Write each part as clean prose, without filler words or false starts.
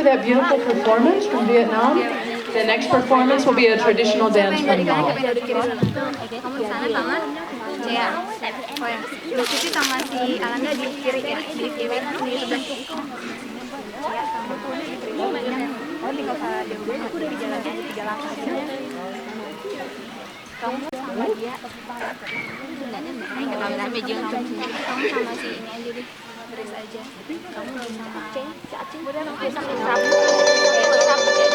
that beautiful performance from Vietnam. The next performance will be a traditional dance from Laos. Kamu di sana sama Jaya. Oh ya, Lu Titi sama si Alanda di kiri ya, di kiri di sebelah. Jaya sama oh tinggal salah jauh banget. Aku udah di jalannya ada 3 langkah. Kamu sama dia. Enggak sampai jauh. Kamu sama si ini aja deh. Beres aja. Kamu sama Aceh, si Aceh. Udah nanti sama Sabu. Sabu ya.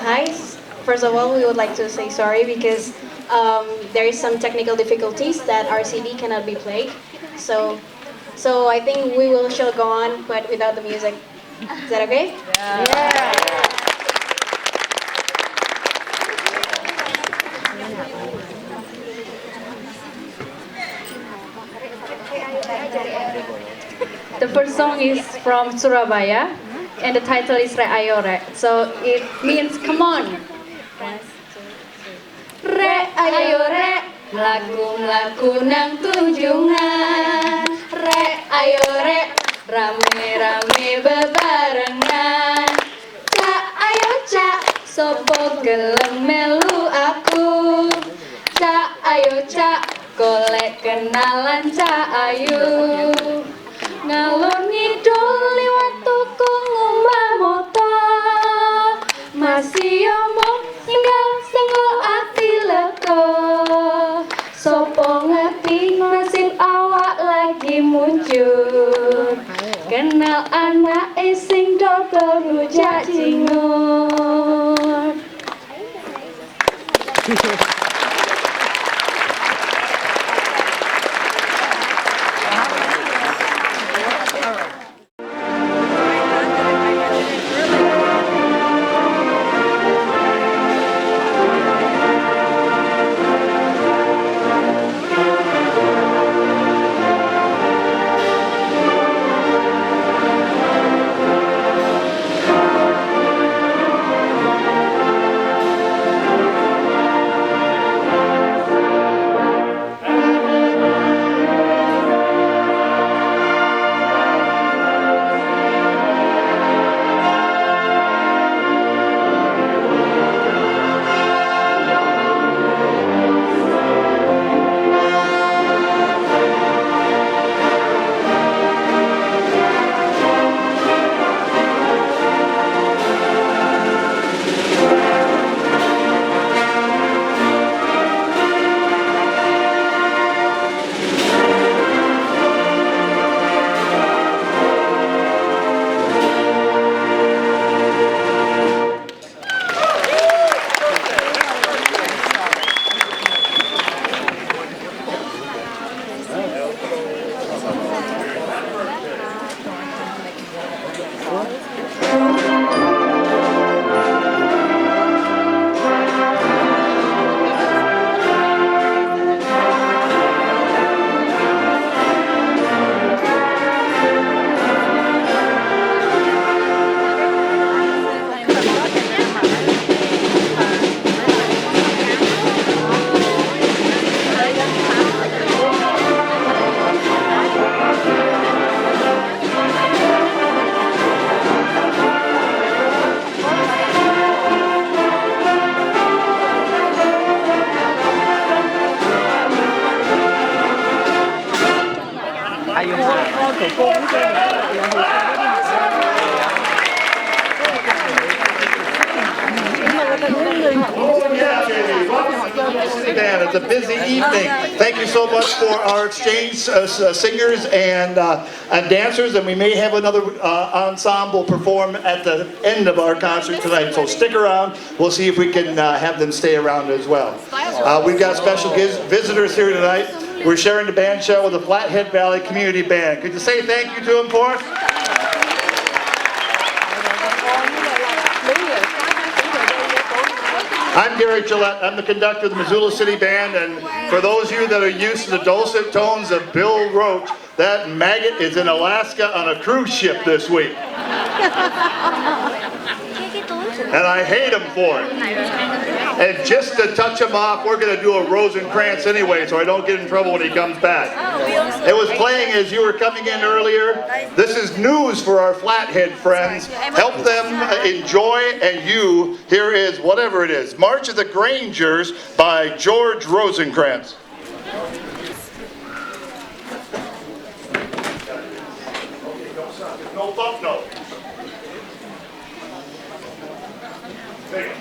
Hi. First of all, we would like to say sorry because there is some technical difficulties that our CD cannot be played. So I think we will shall go on, but without the music. Is that okay? Yeah. The first song is from Surabaya, and the title is Re Ayo Re. So it means come on. Re ayo re, laku-laku nang tunjungan. Re ayo re, rame-rame bebarengan. Cak ayo cak, sopo gelem melu aku. Cak ayo cak, golek kenalan cak ayu. Ngalor ngidul liwat tuku ngumah motor. Masih omong tinggal senggol ati leko. Sopo ngerti nasib awak lagi muncul. Kenal anak sing dodo rujak cingur. Man, it's a busy evening. Thank you so much for our exchange singers and dancers, and we may have another ensemble perform at the end of our concert tonight. So stick around. We'll see if we can have them stay around as well. We've got special visitors here tonight. We're sharing the band show with the Flathead Valley Community Band. Could you say thank you to them for us? I'm Gary Gillette. I'm the conductor of the Missoula City Band, and for those of you that are used to the dulcet tones of Bill Roach, that maggot is in Alaska on a cruise ship this week. And I hate him for it. And just to touch him off, we're going to do a Rosencrantz anyway, so I don't get in trouble when he comes back. It was playing as you were coming in earlier. This is news for our Flathead friends. Help them enjoy, and you, here is whatever it is. March of the Grangers by George Rosencrantz. No bump note. There you go.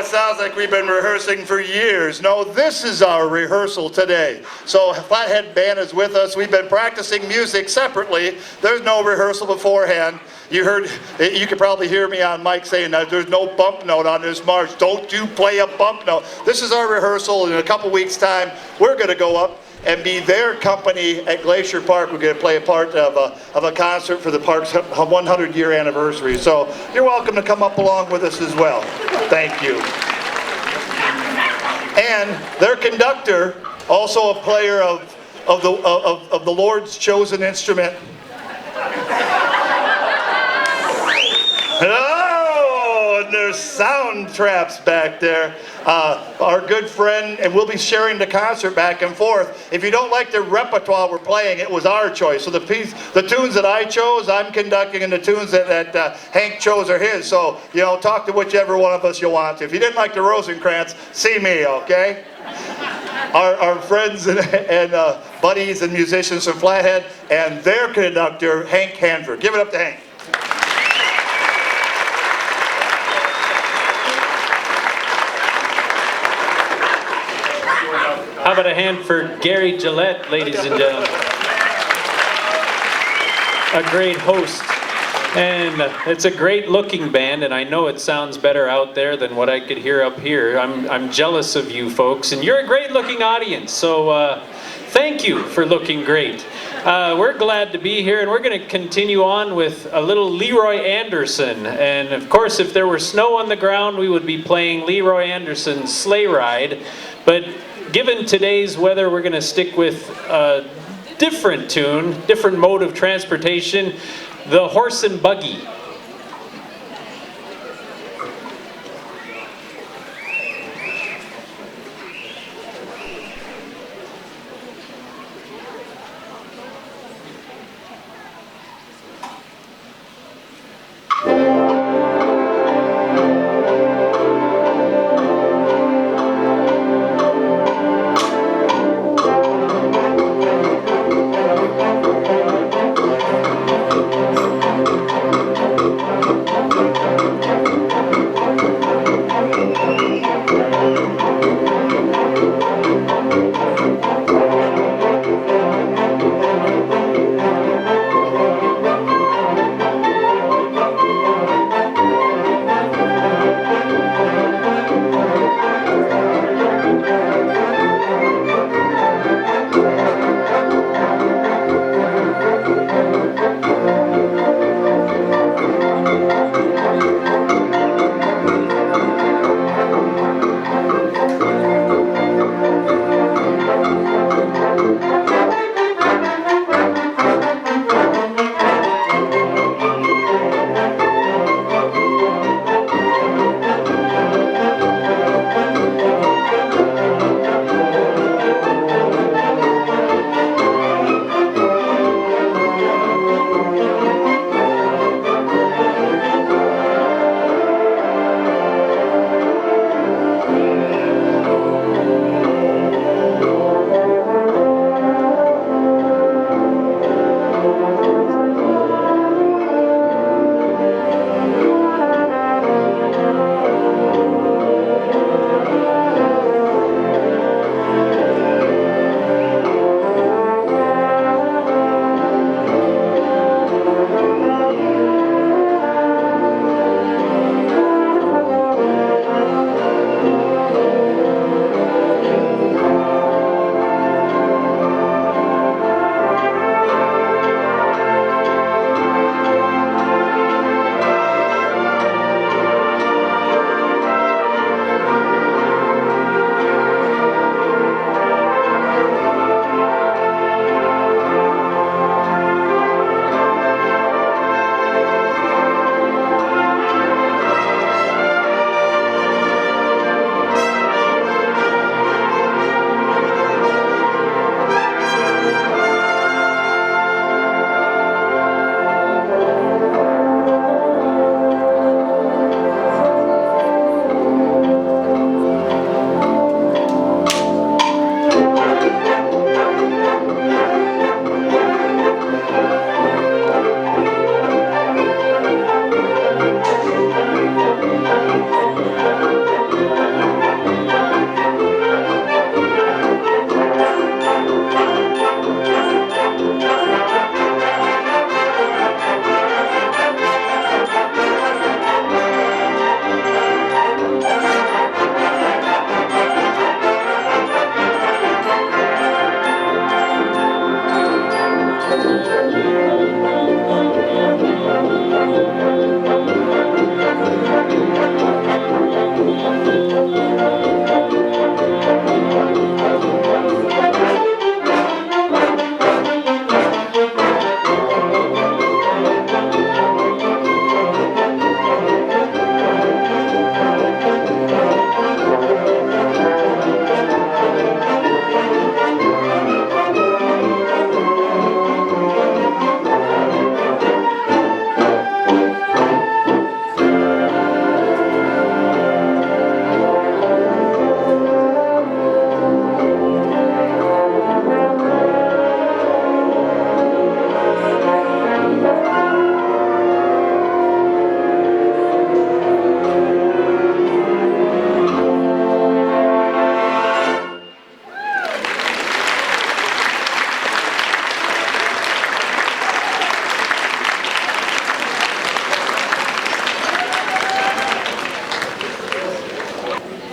Sounds like we've been rehearsing for years. No, this is our rehearsal today. So Flathead Band is with us. We've been practicing music separately. There's no rehearsal beforehand. You could probably hear me on mic saying that there's no bump note on this march. Don't you play a bump note. This is our rehearsal. In a couple weeks' time, we're going to go up and be their company at Glacier Park. We're going to play a part of a concert for the park's 100-year anniversary. So you're welcome to come up along with us as well. Thank you. And their conductor, also a player of the Lord's chosen instrument. Oh, and there's sound traps back there. Our good friend, and we'll be sharing the concert back and forth. If you don't like the repertoire we're playing, it was our choice. So the tunes that I chose, I'm conducting, and the tunes that Hank chose are his. So, you know, talk to whichever one of us you want to. If you didn't like the Rosencrantz, see me, okay? Our friends and buddies and musicians from Flathead, and their conductor, Hank Hanford. Give it up to Hank. How about a hand for Gary Gillette, ladies and gentlemen? A great host. And it's a great looking band, and I know it sounds better out there than what I could hear up here. I'm jealous of you folks, and you're a great looking audience, so thank you for looking great. We're glad to be here, and we're going to continue on with a little Leroy Anderson. And of course, if there were snow on the ground, we would be playing Leroy Anderson's Sleigh Ride. But given today's weather, we're going to stick with a different tune, different mode of transportation, the Horse and Buggy.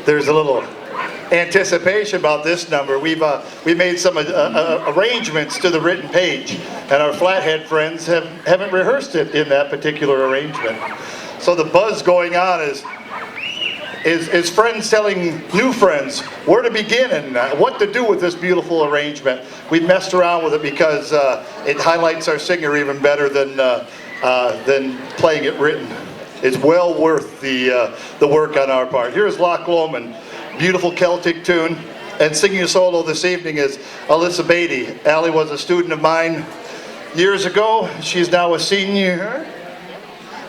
there's a little anticipation about this number. We made some arrangements to the written page, and our Flathead friends haven't rehearsed it in that particular arrangement. So the buzz going on is friends telling new friends where to begin and what to do with this beautiful arrangement. We messed around with it because it highlights our singer even better than playing it written. It's well worth the work on our part. Here's Loch Lomond, beautiful Celtic tune, and singing a solo this evening is Alyssa Batey. Allie was a student of mine years ago. She's now a senior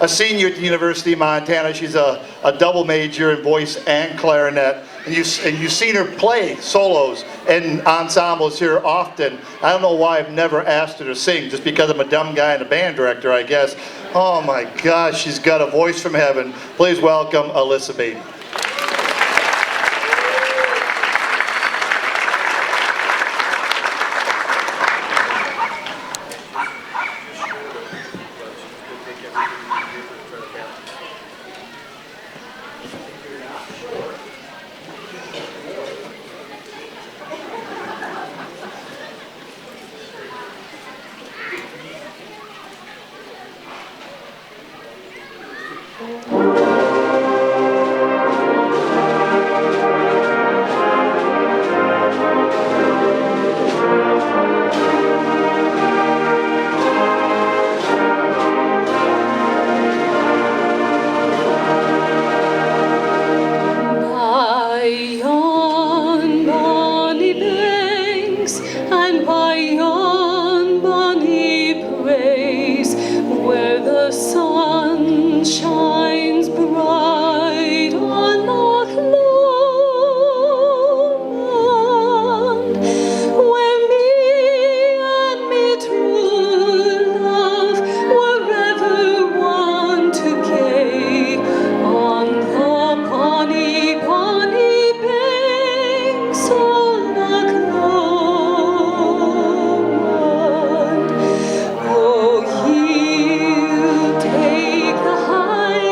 at the University of Montana. She's a double major in voice and clarinet. And you've seen her play solos and ensembles here often. I don't know why I've never asked her to sing, just because I'm a dumb guy and a band director, I guess. Oh my gosh, she's got a voice from heaven. Please welcome Alyssa Batey. Take the high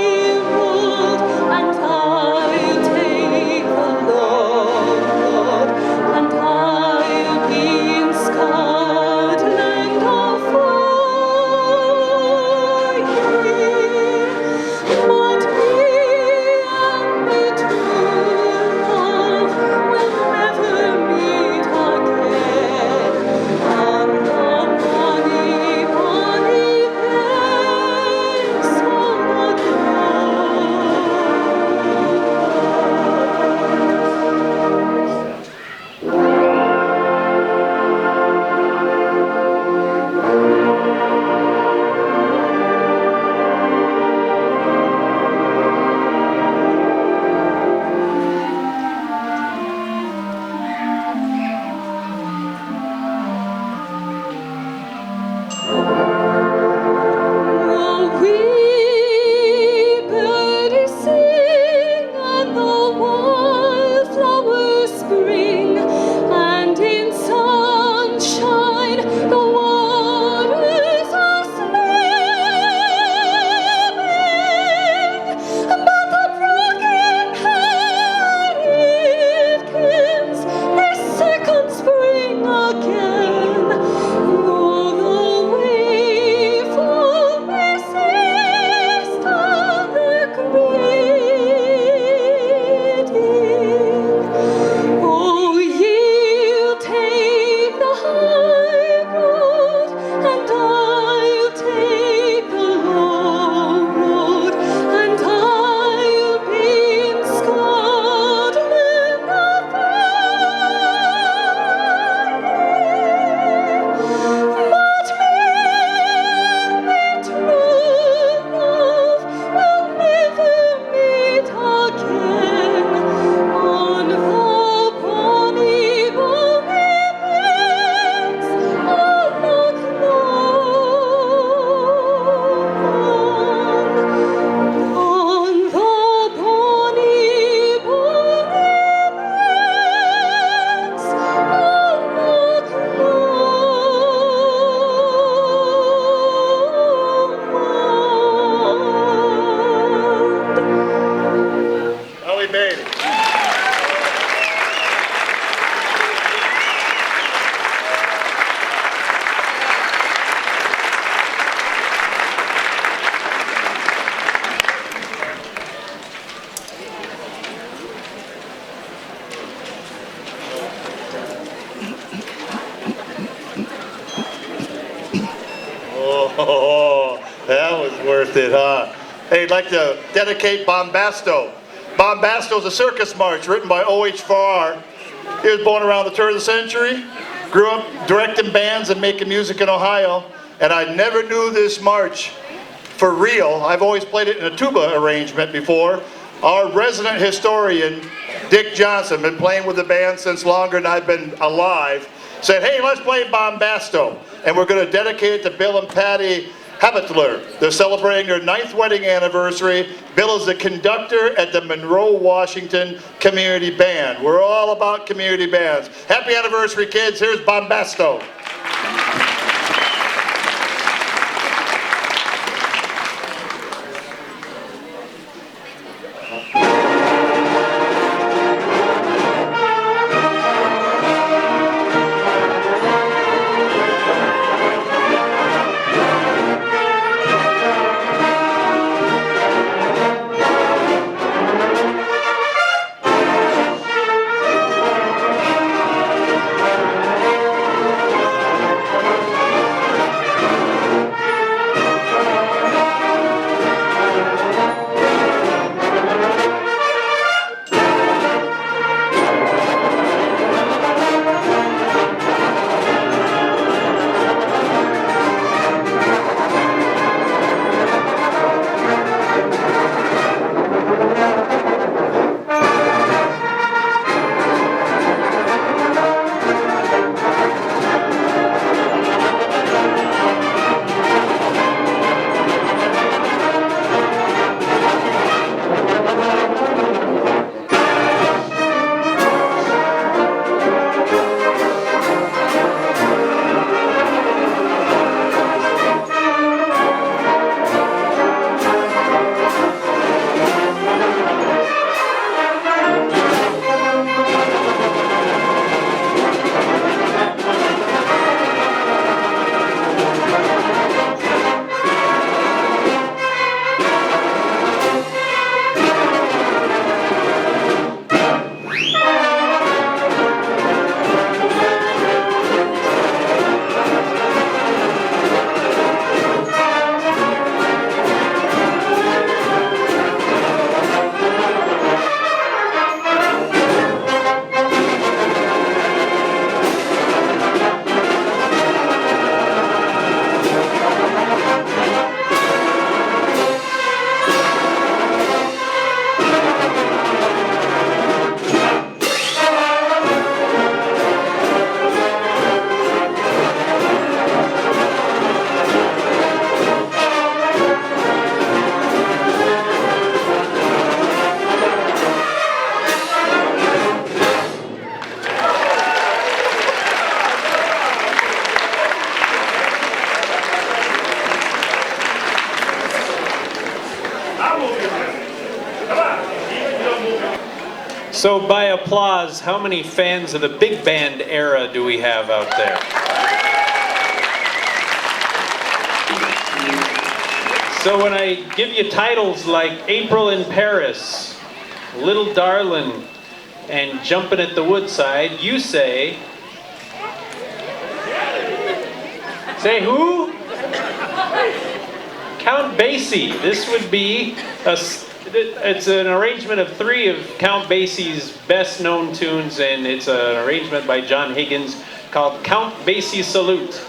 Missed it, huh? Hey, I'd like to dedicate Bombasto. Bombasto is a circus march written by O.H. Farrar. He was born around the turn of the century, grew up directing bands and making music in Ohio, and I never knew this march for real. I've always played it in a tuba arrangement before. Our resident historian, Dick Johnson, been playing with the band since longer than I've been alive, said, hey, let's play Bombasto. And we're going to dedicate it to Bill and Patty Habitler. They're celebrating their 9th wedding anniversary. Bill is the conductor at the Monroe, Washington Community Band. We're all about community bands. Happy anniversary, kids. Here's Bombasto. So by applause, how many fans of the big band era do we have out there? So when I give you titles like April in Paris, Little Darlin', and Jumpin' at the Woodside, you say who? Count Basie. This would be it's an arrangement of 3 of Count Basie's best known tunes, and it's an arrangement by John Higgins called Count Basie Salute.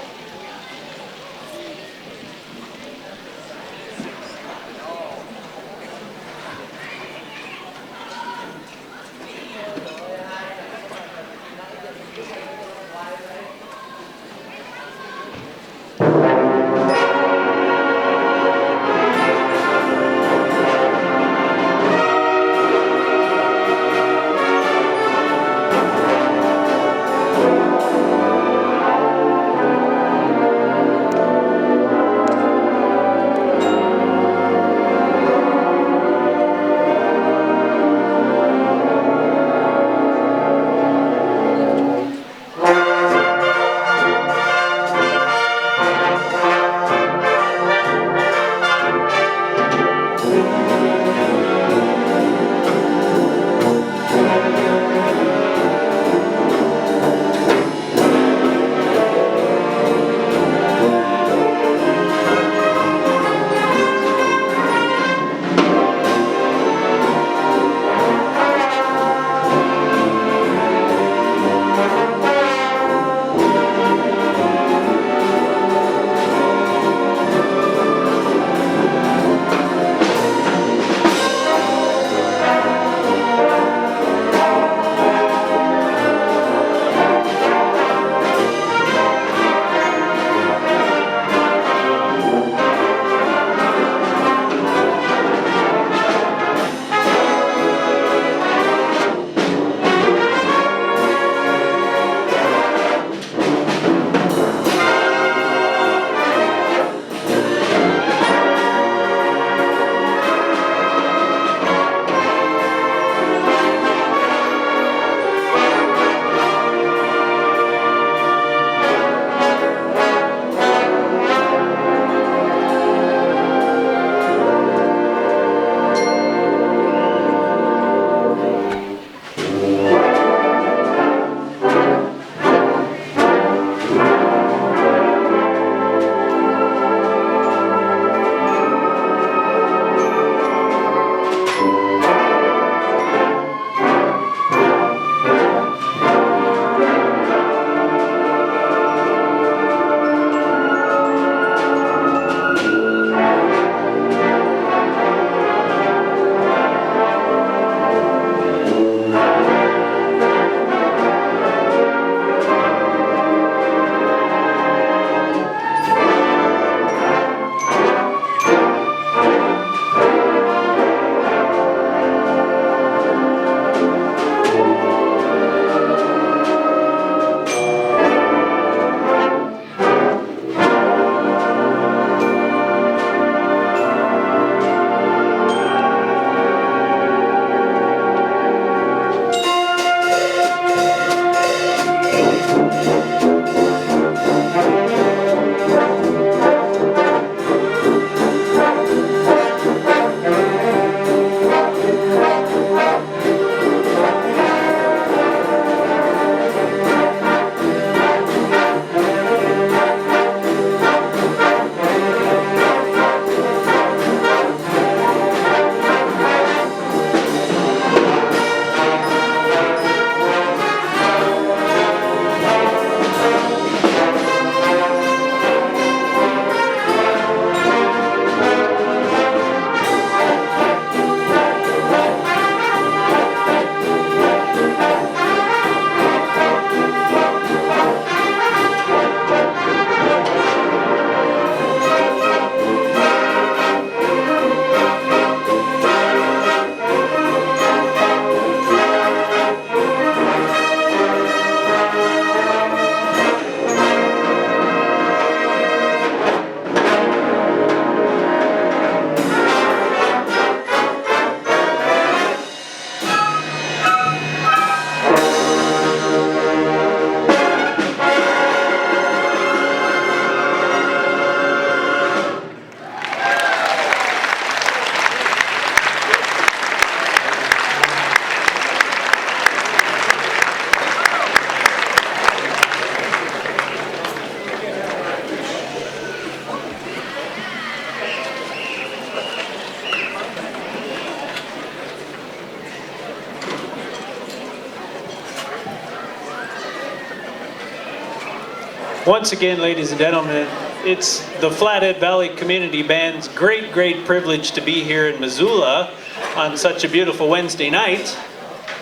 Once again, ladies and gentlemen, it's the Flathead Valley Community Band's great privilege to be here in Missoula on such a beautiful Wednesday night.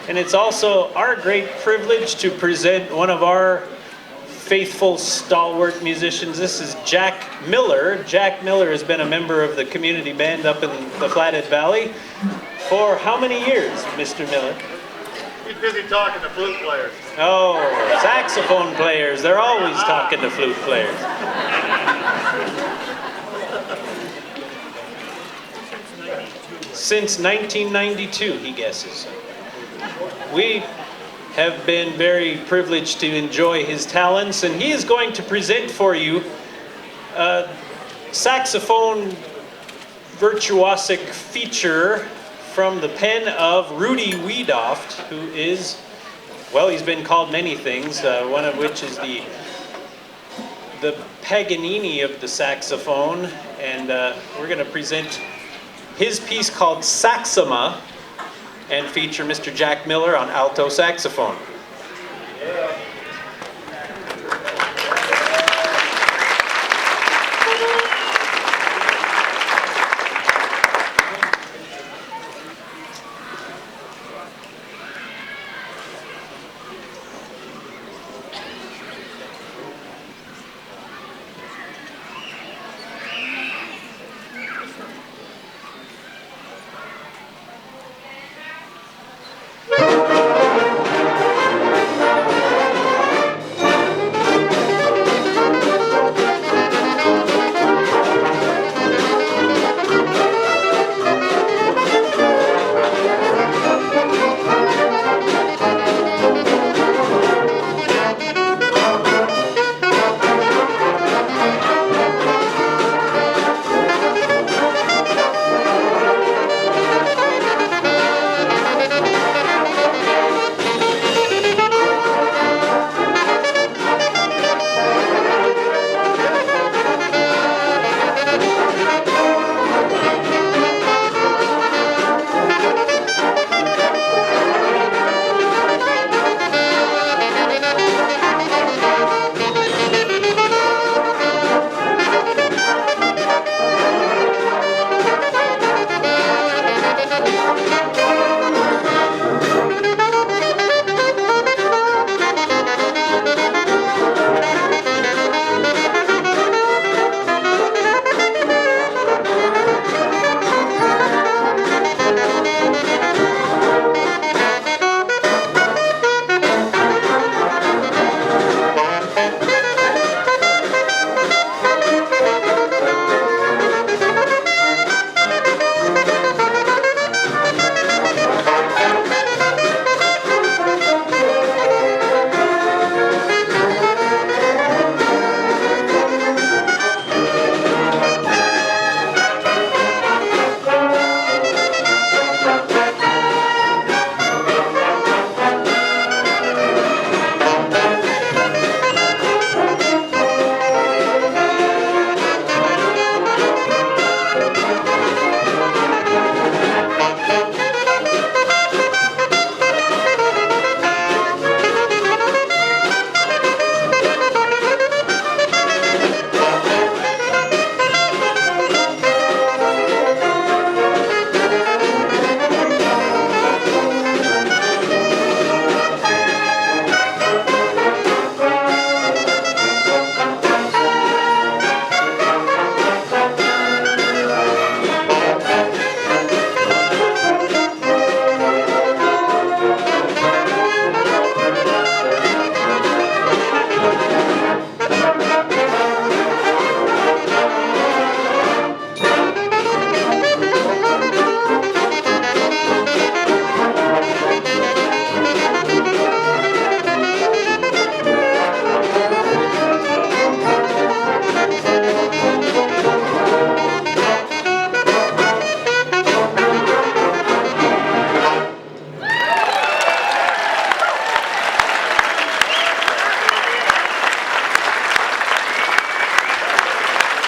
And it's also our great privilege to present one of our faithful, stalwart musicians. This is Jack Miller. Jack Miller has been a member of the community band up in the Flathead Valley for how many years, Mr. Miller? He's busy talking to flute players. Oh, saxophone players. They're always talking to flute players. Since 1992, he guesses. We have been very privileged to enjoy his talents, and he is going to present for you a saxophone virtuosic feature from the pen of Rudy Wiedoft, who is, well, he's been called many things, one of which is the Paganini of the saxophone, and we're going to present his piece called Saxima and feature Mr. Jack Miller on alto saxophone.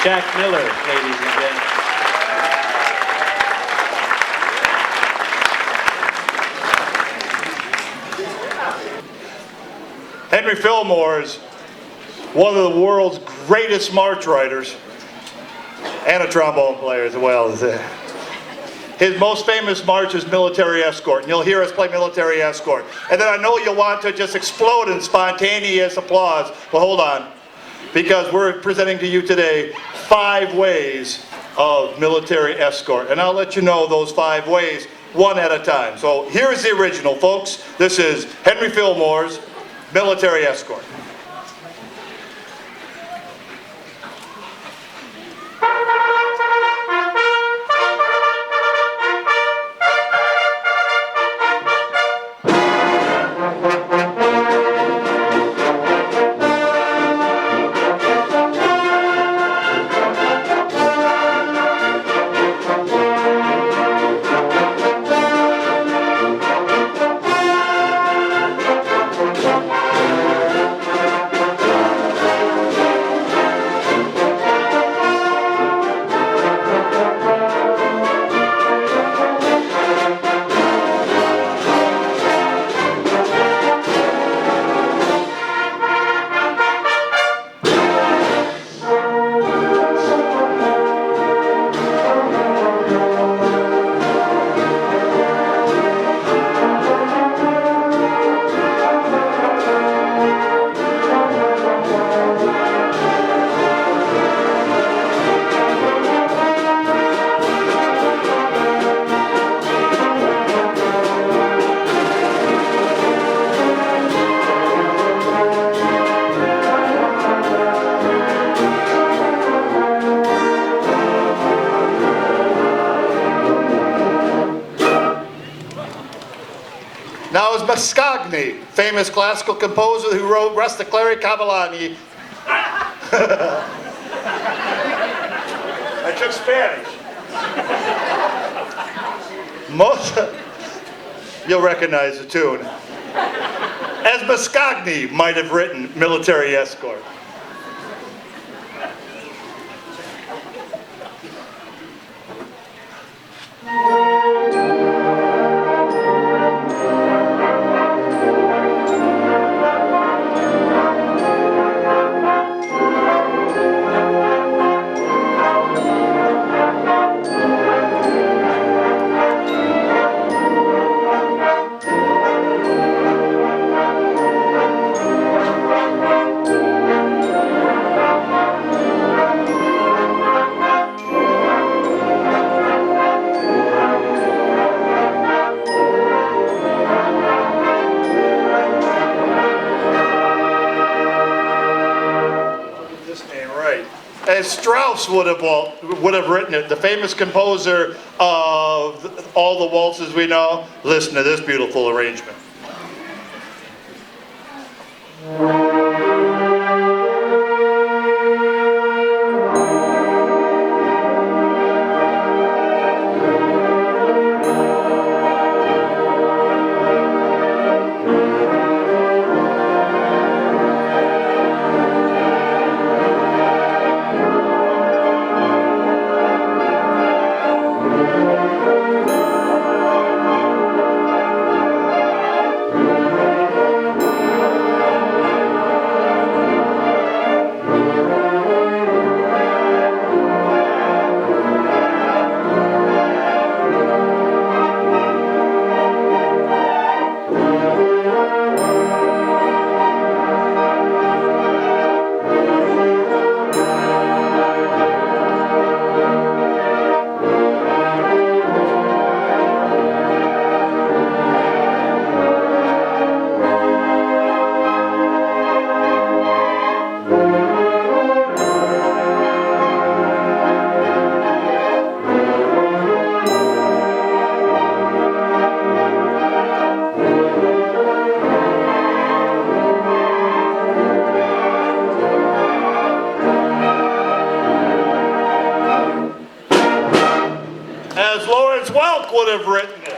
Jack Miller, ladies and gentlemen. Henry Fillmore's one of the world's greatest march riders, and a trombone player as well. His most famous march is Military Escort, and you'll hear us play Military Escort. And then I know you'll want to just explode in spontaneous applause, but hold on, because we're presenting to you today 5 ways of Military Escort. And I'll let you know those 5 ways one at a time. So here's the original, folks. This is Henry Fillmore's Military Escort. Now is Mascagni, famous classical composer who wrote Rusticleri Cavallani. I took Spanish. You'll recognize the tune. As Mascagni might have written Military Escort. As Strauss would have written it, the famous composer of all the waltzes we know. Listen to this beautiful arrangement. Would have written it.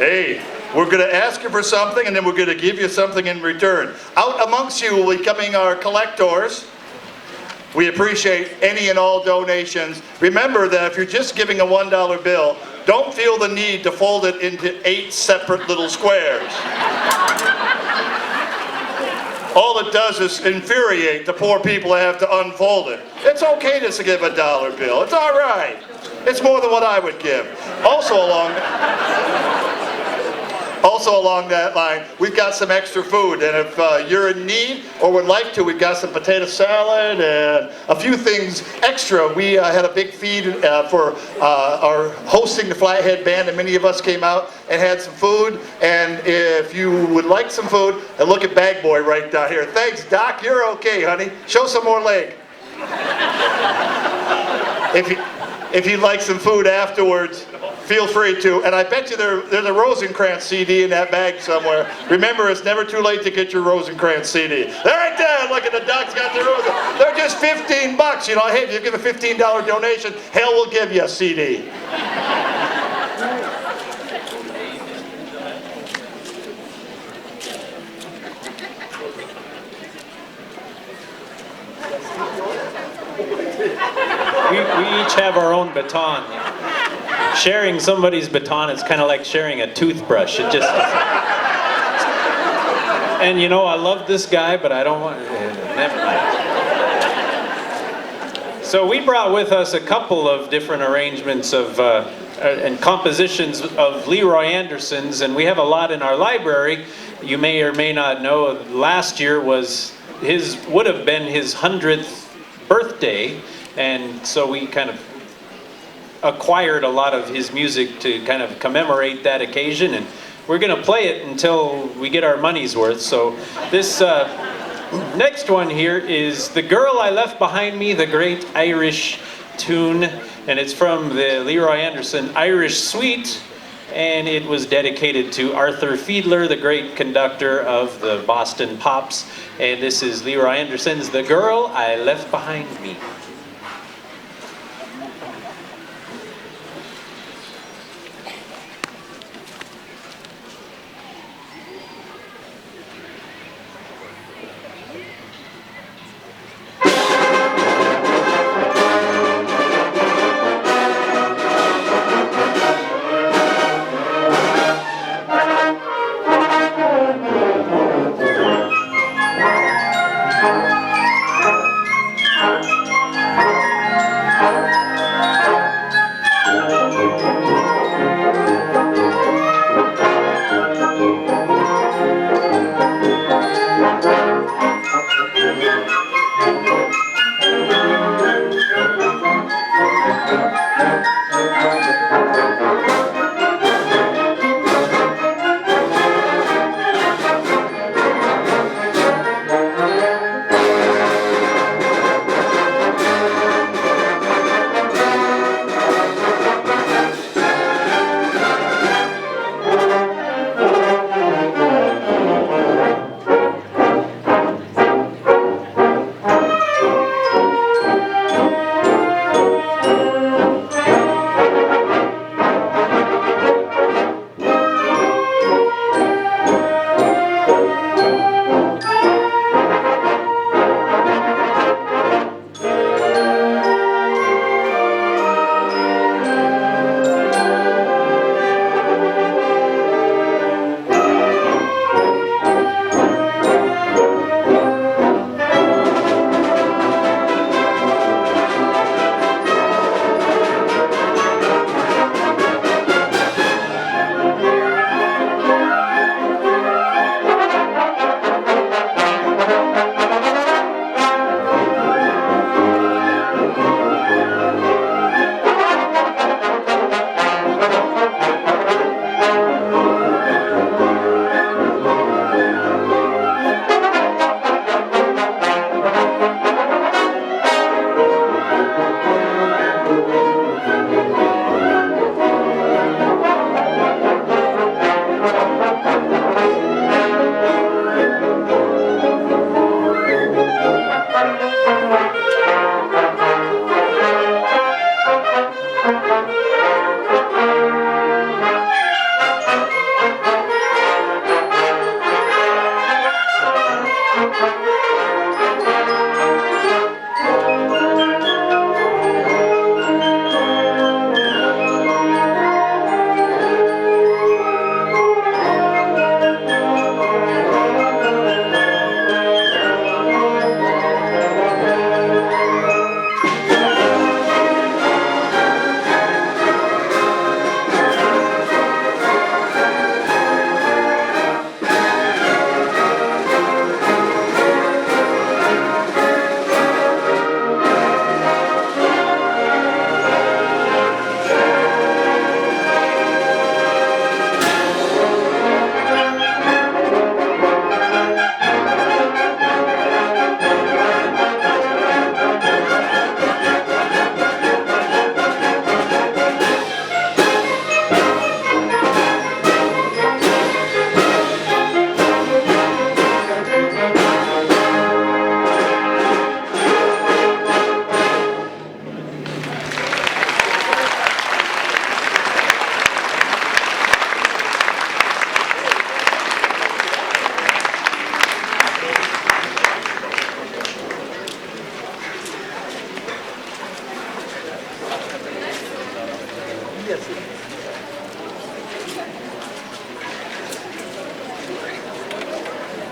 Hey, we're going to ask you for something, and then we're going to give you something in return. Out amongst you will be coming our collectors. We appreciate any and all donations. Remember that if you're just giving a $1 bill, don't feel the need to fold it into 8 separate little squares. All it does is infuriate the poor people that have to unfold it. It's okay just to give a $1 bill. It's all right. It's more than what I would give. Also along that line, we've got some extra food, and if you're in need or would like to, we've got some potato salad and a few things extra. We had a big feed for our hosting the Flathead Band, and many of us came out and had some food. And if you would like some food, and look at Bag Boy right down here. Thanks, Doc. You're okay, honey. Show some more leg. If you'd like some food afterwards, feel free to. And I bet you there's a Rosencrantz CD in that bag somewhere. Remember, it's never too late to get your Rosencrantz CD. They're right there. Look at the Doc's got the Rosencrantz. They're just $15. You know, hey, if you give a $15 donation, hell will give you a CD. We each have our own baton. Sharing somebody's baton is kind of like sharing a toothbrush. It just... And you know, I love this guy, but I don't want... Never mind. So we brought with us a couple of different arrangements of and compositions of Leroy Anderson's, and we have a lot in our library. You may or may not know, last year would have been his 100th birthday, and so we kind of acquired a lot of his music to kind of commemorate that occasion, and we're going to play it until we get our money's worth. So this next one here is The Girl I Left Behind Me, the great Irish tune, and it's from the Leroy Anderson Irish Suite, and it was dedicated to Arthur Fiedler, the great conductor of the Boston Pops, and this is Leroy Anderson's The Girl I Left Behind Me.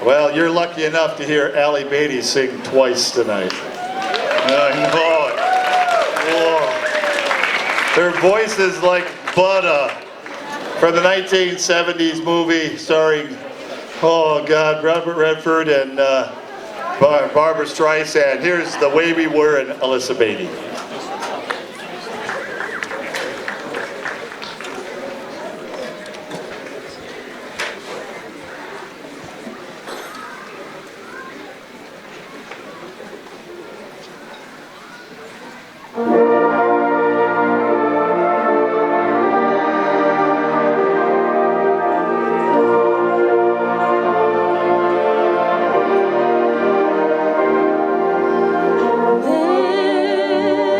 Well, you're lucky enough to hear Allie Batey sing twice tonight. I know it. Whoa. Her voice is like butter from the 1970s movie starring, oh God, Robert Redford and Barbara Streisand. Here's The Way We Were and Alyssa Batey. There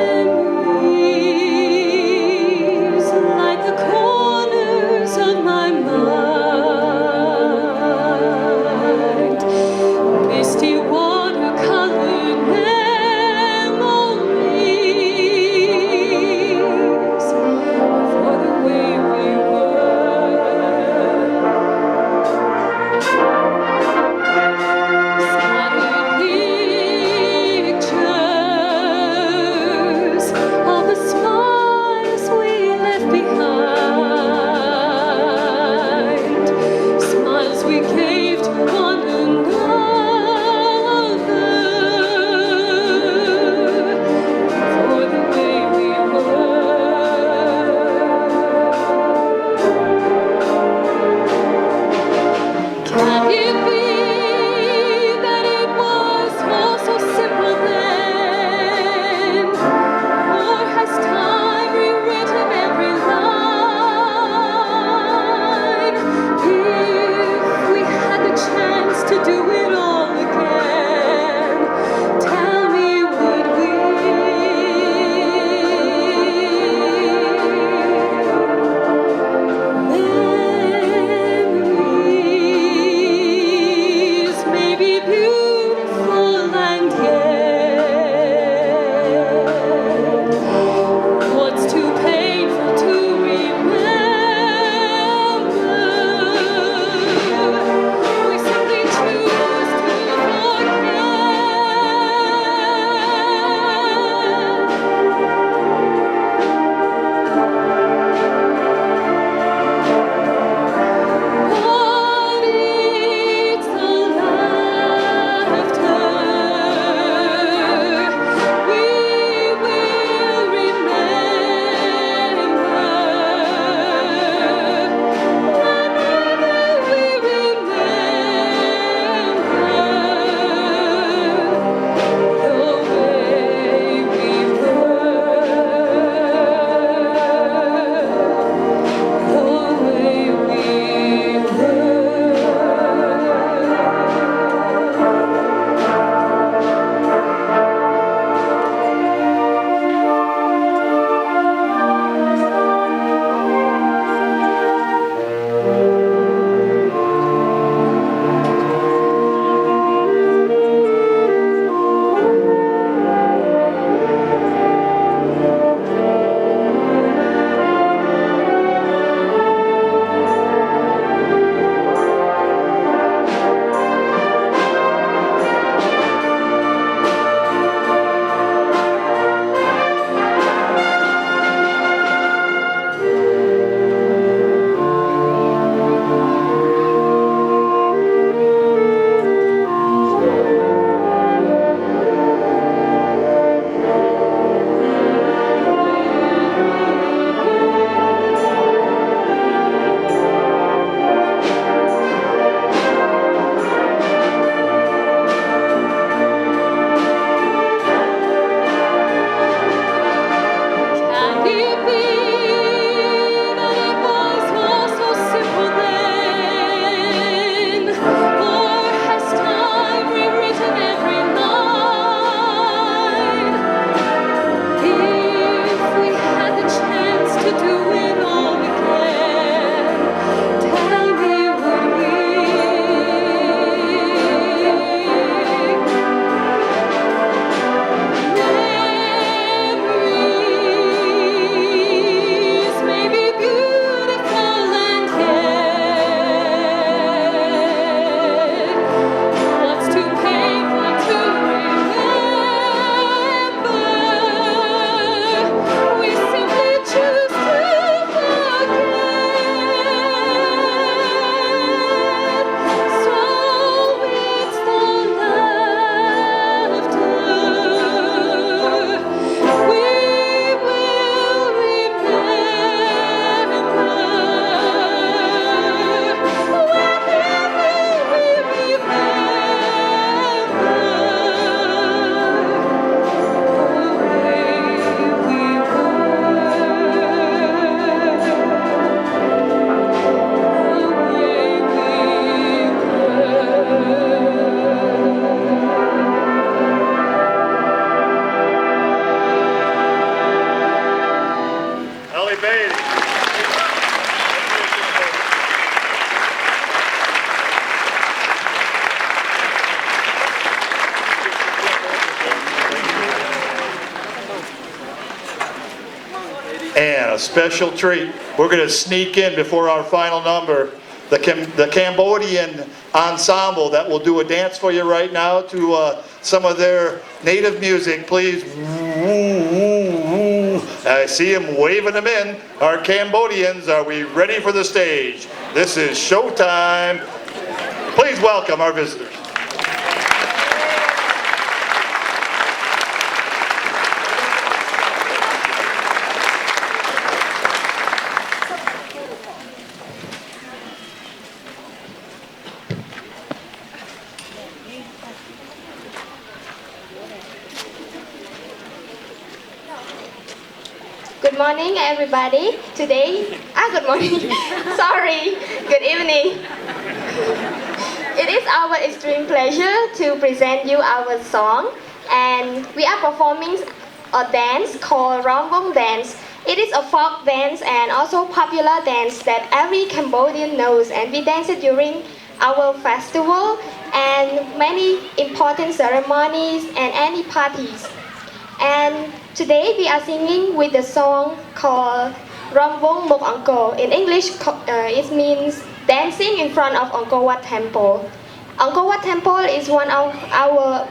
Batey. And a special treat, we're going to sneak in before our final number, the Cambodian ensemble that will do a dance for you right now to some of their native music. Please, I see them waving them in. Our Cambodians, are we ready for the stage? This is showtime. Please welcome our visitors. Good morning, everybody. Today, good morning. Sorry, good evening. It is our extreme pleasure to present you our song, and we are performing a dance called Rombong dance. It is a folk dance and also popular dance that every Cambodian knows, and we dance it during our festival and many important ceremonies and any parties. And today we are singing with the song called Rombong Mok Angkor. In English, it means dancing in front of Angkor Wat Temple. Angkor Wat Temple is one of our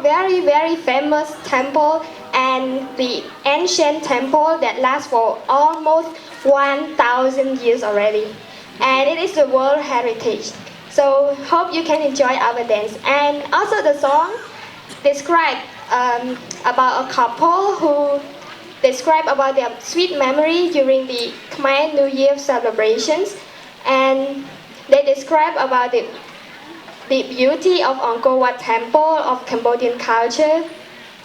very, very famous temple and the ancient temple that lasts for almost 1,000 years already. And it is the World Heritage. So hope you can enjoy our dance. And also the song describes about a couple who describe about their sweet memory during the Khmer New Year celebrations, and they describe about the beauty of Angkor Wat Temple, of Cambodian culture,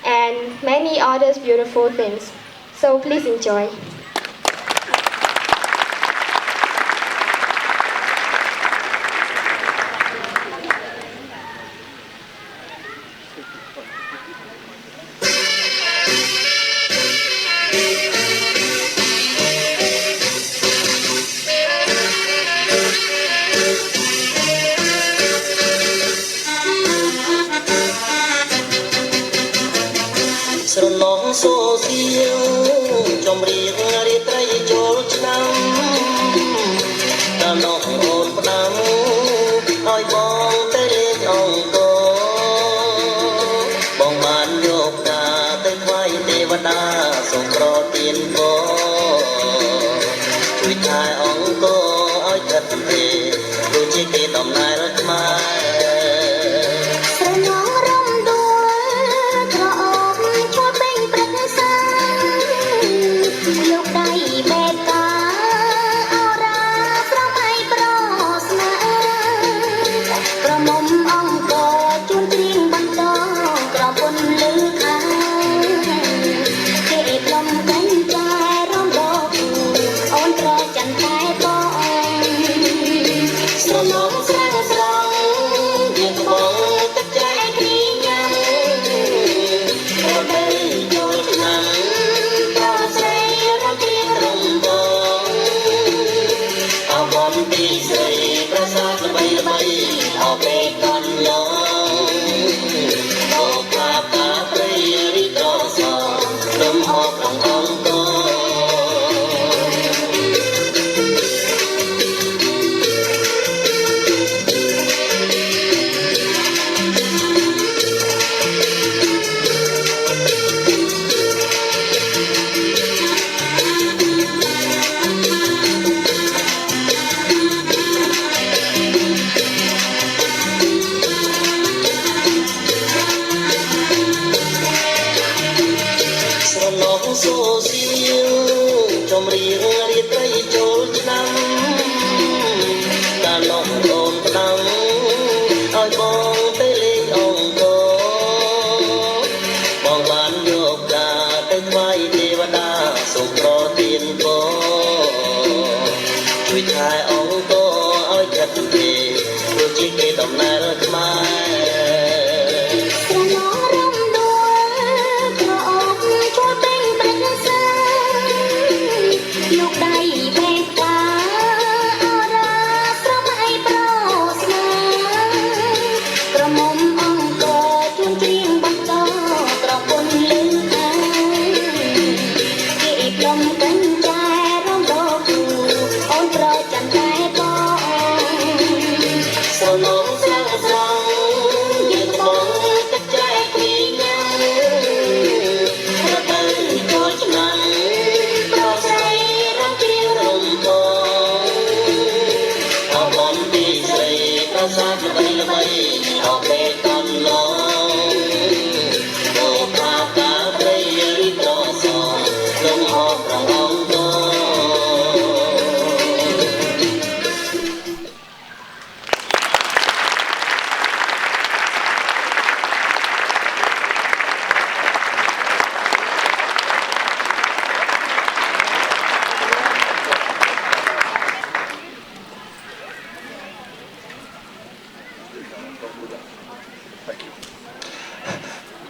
and many other beautiful things. So please enjoy.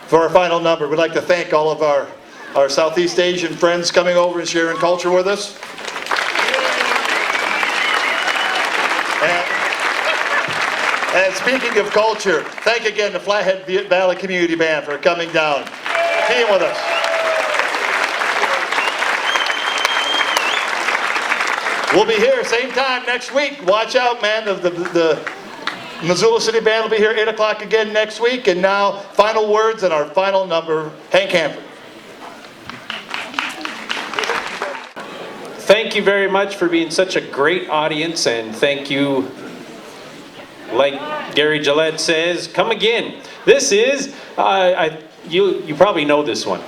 For our final number, we'd like to thank all of our Southeast Asian friends coming over and sharing culture with us. And speaking of culture, thank again the Flathead Valley Community Band for coming down, being with us. We'll be here same time next week. Watch out, man. The Missoula City Band will be here 8 o'clock again next week. And now, final words and our final number, Hank Hanford. Thank you very much for being such a great audience, and thank you, like Gary Gillette says, come again. This is, you probably know this one.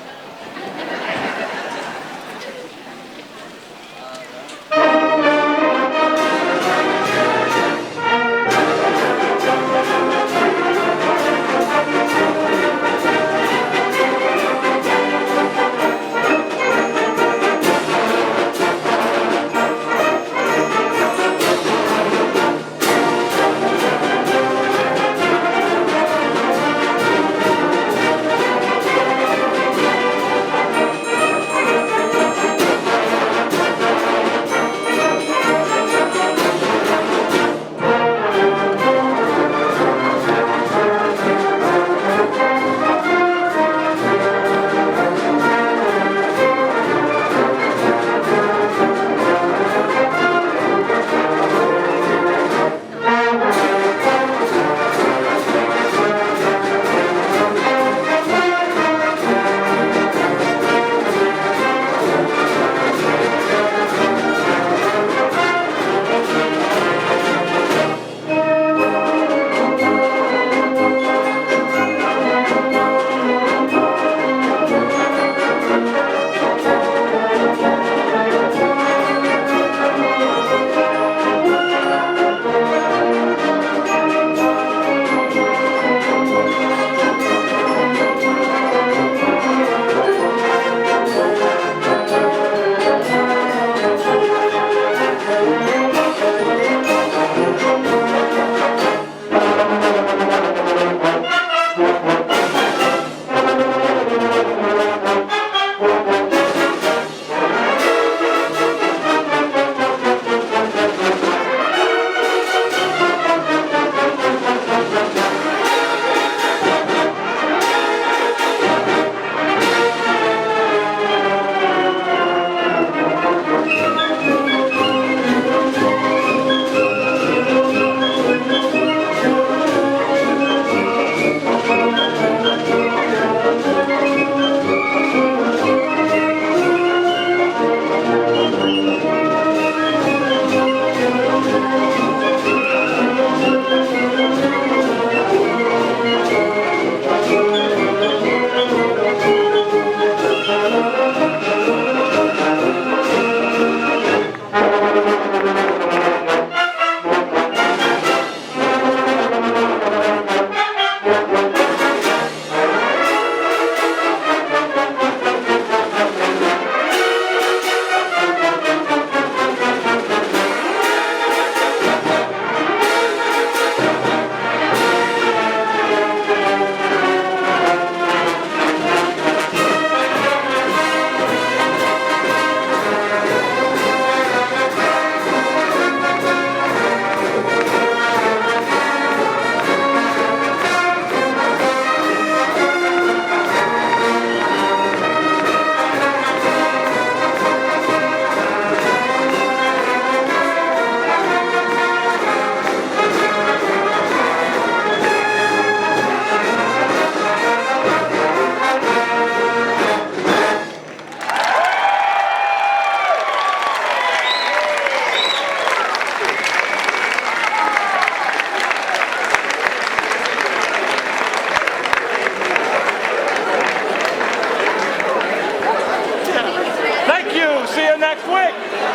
See you next week.